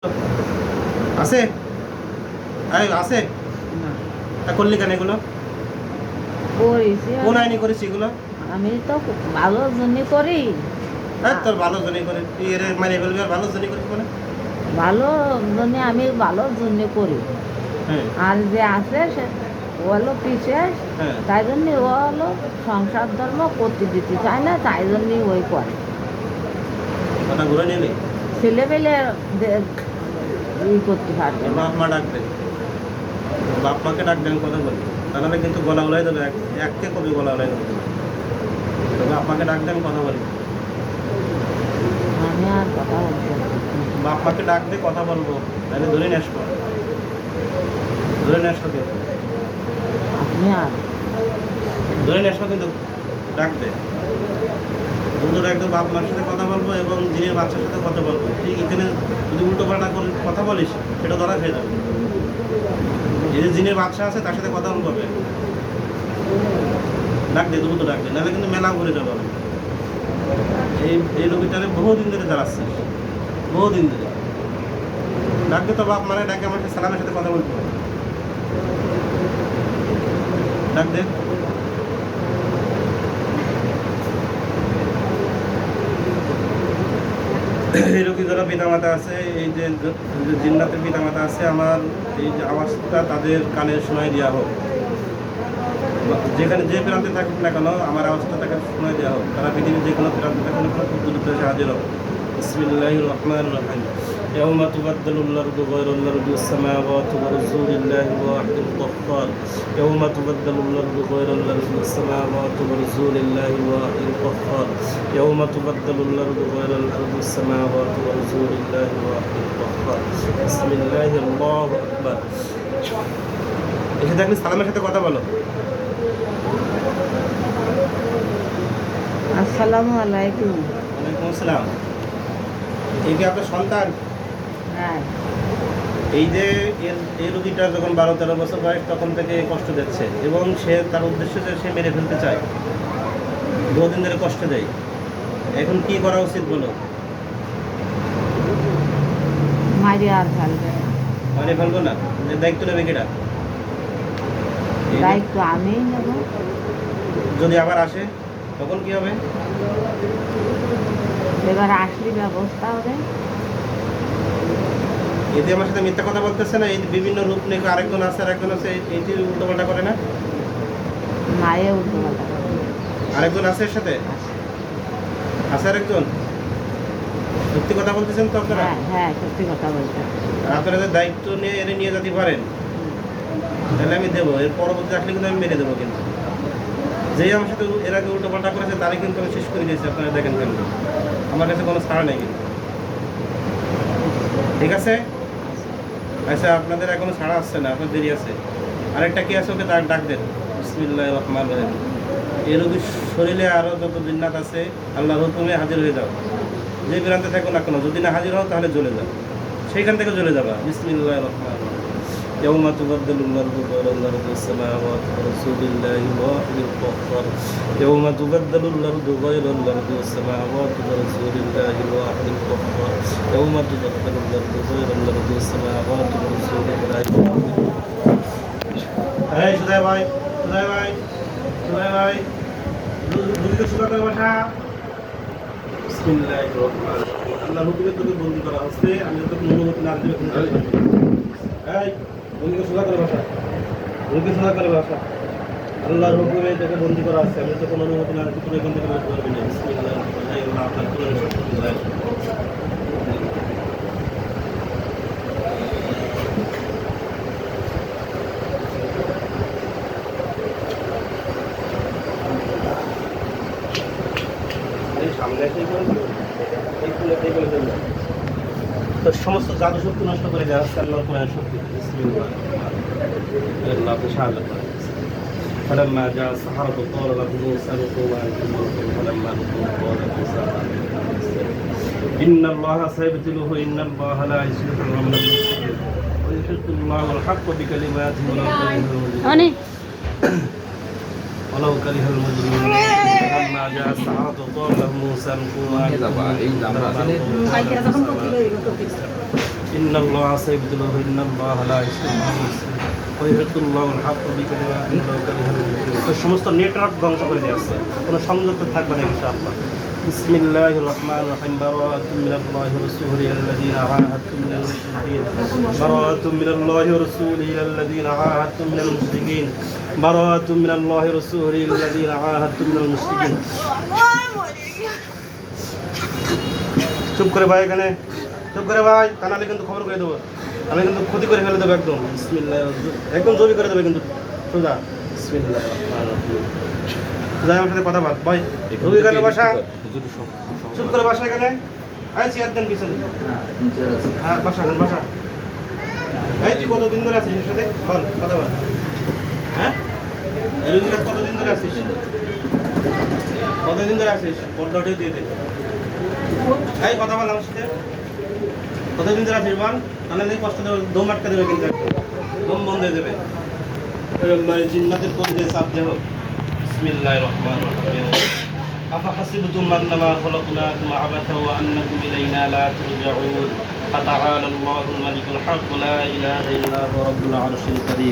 আছে আছে তা করলি কেন এগুলো? করেছি কোন আইনি করিস এগুলো? আমি তো ভালোর জন্য করি। হ্যাঁ, তোর ভালো জনই করে তুই এর মানে বলবি আর ভালো জনই করিস মানে? ভালো জন্য আমি ভালোর জন্য করি। হ্যাঁ আর যে আছে সে ও হলো পিসেস, হ্যাঁ তাই জন্য ও হলো সংসার ধর্ম করতে দিতে চায় না, তাই জন্যই ওই করে। কথা ঘুরে নিলি ছেলেবেলে ই করতে পারবে তোর না। বাপ মা ডাকবে, বাপ মাকে ডাকবে, আমি কথা বলি, তাহলে কিন্তু গলা উলাই দেবে, এককে কবি গলা উলাই দেবে। তোর বাপ মাকে ডাকবে, আমি কথা বলি, আমি আর কথা বলতে পারছি না। বাপ মাকে ডাকবে, কথা বলবো, তাহলে ধরে নিয়ে আসবো, ধরে নিয়ে আসবো কিন্তু, আপনি আর ধরে নিয়ে আসবো কিন্তু ডাকবে। বন্ধুরা একদম বাপ মার সাথে কথা বলবো এবং দিনের বাচ্চার সাথে কথা বলবো। ঠিক এখানে যদি উল্টো পাল্টা করে কথা বলিস সেটা ধরা খেয়ে যাবে। এই যে জিনের বাচ্চা আছে তার সাথে কথা বলবো, ডাক দে, দ্রুত ডাক দে, নাহলে কিন্তু মেলা ঘুরে যাবো। আমি এই রোগীটারে বহুদিন ধরে জ্বালাচ্ছি, বহুদিন ধরে। ডাক দে তো বাপ মানে, ডাকে আমার সাথে সালামের সাথে কথা বলতে হবে। ডাক দে। এই রোগী যারা পিতামাতা আছে, এই যে জিন্নাতের পিতামাতা আছে, আমার এই যে আওয়াজটা তাদের কানে শোনাই দেওয়া হোক। যেখানে যে প্রান্তে থাকুক না কেন, আমার আওয়াজটা তাকে শোনাই দেওয়া হোক। তারা পৃথিবীর যে কোনো প্রান্তে থাকুক না কেন, খুব দ্রুত এসে হাজির হোক। বিসমিল্লাহির রহমানির রহিম। ইয়াউমা তুবাদদালুল আরদু গায়রাল আরদি ওয়াস সামাওয়াতু বিরসুলিল্লাহি ওয়াহিদুল কাহ্হার। ইয়াউমা তুবাদদালুল আরদু গায়রাল আরদি ওয়াস সামাওয়াতু বিরসুলিল্লাহি ওয়াহিদুল কাহ্হার। ইয়াউমা তুবাদদালুল আরদু গায়রাল আরদি ওয়াস সামাওয়াতু বিরসুলিল্লাহি ওয়াহিদুল কাহ্হার। বিসমিল্লাহি আল্লাহু আকবার। এসে থাকলে সালামের সাথে কথা বলো। আসসালামু আলাইকুম। ওয়ালাইকুম আসসালাম। এই কি আপনার সন্তান? হ্যাঁ, এই যে এই রোগীটা যখন 12-13 বছর বয়স তখন থেকে কষ্ট দিচ্ছে এবং সে তার উদ্দেশ্য যে সে মেরে ফেলতে চায়, বহুদিন ধরে কষ্ট দেয়। এখন কি করা উচিত বলো? মারি আর ফেলবে না। মেরে ফেলবো না, যে দায়িত্ব নেবে কিনা? এই যে দায়িত্ব আমিই নেব। যদি আবার আসে তখন কি হবে? এবার আসলি ব্যবস্থা হবে। এতে আমার সাথে মিথ্যা কথা বলতেছে না, এই বিভিন্ন রূপ নিয়ে আরেকজন আছে আরেকজন আছে, এই যে উল্টোপাল্টা করে না? মায়ে উল্টো পাল্টা করে। আরেকজন আছে এর সাথে? আছে আরেকজন? সত্যি কথা বলতেছেন তো আপনারা? হ্যাঁ হ্যাঁ, সত্যি কথা বলতে। আর আপনারা যে দায়িত্ব নিয়ে এনে নিয়ে যেতে পারেন, তাহলে আমি দেবো। এর পরবর্তী আসলে কিন্তু আমি মেরে দেবো। কিন্তু যেই আমার সাথে এর আগে উল্টো পাল্টা করেছে তারই কিন্তু আমি শেষ করে দিয়েছি। আপনারা দেখেন কেন, আমার কাছে কোনো ছাড় নেই কিন্তু। ঠিক আছে? আচ্ছা, আপনাদের এখনো ছাড়া আসছে না, আপনার দেরি আছে। আরেকটা কি আছে, ওকে ডাক দেন। বিসমিল্লাহির রহমানির রহিম। এই রোগীর শরীরে আরও যত জিন্নাত আছে আল্লাহর হুকুমে হাজির হয়ে যাও। যে প্রান্তে থাকো না কেন, যদি না হাজির হও তাহলে চলে যাও, সেইখান থেকে চলে যাবা। বিসমিল্লাহির রহমানির রহিম। يوم تبدل الأرض غير الأرض والسماوات برسول الله الواحد القهار. يوم تبدل الأرض غير الأرض والسماوات برسول الله الواحد القهار. يوم تبدل الأرض غير الأرض والسماوات برسول الله الواحد القهار. এই সুদাই ভাই, সুদাই ভাই, সুদাই ভাই, দুদিকে সুদা করে বসা। বিসমিল্লাহির রহমানির রহিম। আল্লাহর হুকুমে তোকে বন্দী করা হচ্ছে, আমি তোকে অনুমতি না দিলে কোনো কাজ করবি না। এই বন্দীকে সোজা করে বসা, বন্দীকে সোজা করে বসা। আল্লাহর হুকুমে তোকে বন্দী করা হচ্ছে, আমি তো কোনো অনুমতি না দিলে তুই এখান থেকে বের করবি না। বিসমিল্লাহির রহমানির রহিম। আপনার কোরআনের শক্তি যায়। এই সামনে এসে করে দিল, এই খুলে এই করে দিল। তোর সমস্ত জাদু শক্তি নষ্ট করে দেওয়া হচ্ছে আল্লাহর কোরআনের শক্তি। আল্লাহ আপনি সাহায্য করেন। فلما جاء السحرة قال لهم موسى القوا وأنتم ملقون فلما لقوا قال موسى إن الله سيبتله إن الله لا يصلح العمل المفسدين ويحق الله الحق بكلماته ولو كره المجرمون فلما جاء السحرة قال لهم موسى القوا وأنتم ملقون إن الله سيبذله إن الله لا يحب المفسدين ويحق الله الحق بكلماته ولو كره المجرمون। তো সমস্ত নেটওয়ার্ক ধ্বংস করে দিয়েছে, কোনো সংযোগ থাকবে না ইনশাআল্লাহ। বিসমিল্লাহির রহমানির রহিম বারাআতুম মিনাল্লাহি ওয়া রাসূলিহি আল্লাযীনা আহাদতুম মিনাল মুশরিকিন বারাআতুম মিনাল্লাহি ওয়া রাসূলিহি আল্লাযীনা আহাদতুম মিনাল মুশরিকিন বারাআতুম মিনাল্লাহি ওয়া রাসূলিহি আল্লাযীনা আহাদতুম মিনাল মুশরিকিন। চুপ করে ভাই, এখানে চুপ করে ভাই, কানালে কিন্তু খবর করে দেবো, আমি কিন্তু ক্ষতি করে ফেলে দেবো একদম। বিসমিল্লাহ, একদম জমি করে দেবে কিন্তু সোজা। বিসমিল্লাহ যাই আমার সাথে কথা বল ভাই, রুগী এখানে বাসা, চুপ করে বাসা এখানে, আয় চেয়ার দেন পিছনে, হ্যাঁ বাসা বাসা। এই তুই কতদিন ধরে আছিস এর সাথে, বল কথা বল। হ্যাঁ রুগীরা কতদিন ধরে আছিস, কতদিন ধরে আছিস, পর্দাটাই দিয়ে দে। এই কথা বল আমার সাথে, কতদিন ধরে আছিস বল, তাহলে কষ্ট দেবে, দম আটকা দেবে কিন্তু, দম বন্ধ হয়ে যাবে, জিন্নাতের করে দিয়ে চাপ দেব। বিসমিল্লাহির রহমানির রহিম আফাহাসিবতুম আন্নামা খালাকনাকুম আবাথা ওয়া আন্নাকুম ইলাইনা লা তুরজাউন ফাতাআলা আল্লাহুল মালিকুল হক লা ইলাহা ইল্লা হুয়া রাব্বুল আরশিল কারীম।